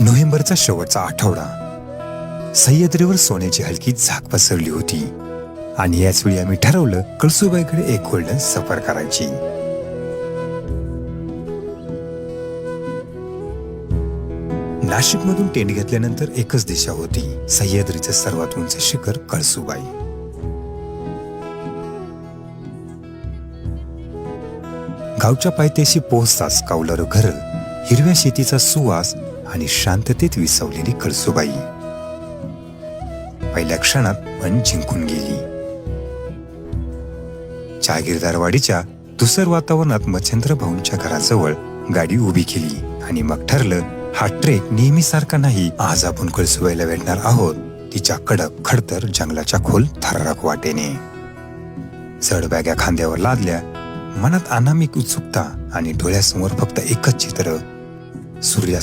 नोव्हेंबरचा शेवटचा आठवडा. सह्याद्रीवर सोन्याची हलकी झाक पसरली होती आणि याच वेळी आम्ही ठरवलं कळसुबाईकडे एक गोल्डन सफर करायची. नाशिकमधून टेंट घेतल्यानंतर एकच दिशा होती, सह्याद्रीचं सर्वात उंच शिखर कळसुबाई. गावच्या पायथ्याशी पोहोचताच कौलारू घर, हिरव्या शेतीचा सुवास आणि शांततेत विसावलेली कळसुबाई पहिल्या क्षणात मन जिंकून गेली. जहागीरदारवाडीच्या धुसर वातावरणात मच्छिंद्र भाऊंच्या घराजवळ गाडी उभी केली आणि मग ठरलं, हा ट्रेक नेहमीसारखा नाही. आज आपण कळसुबाईला भेटणार आहोत तिच्या कडक खडतर जंगलाच्या खोल थरारक वाटेने. जड बॅगा खांद्यावर लादल्या, मनात अनामिक उत्सुकता आणि डोळ्यासमोर फक्त एकच चित्र, सूर्यास्त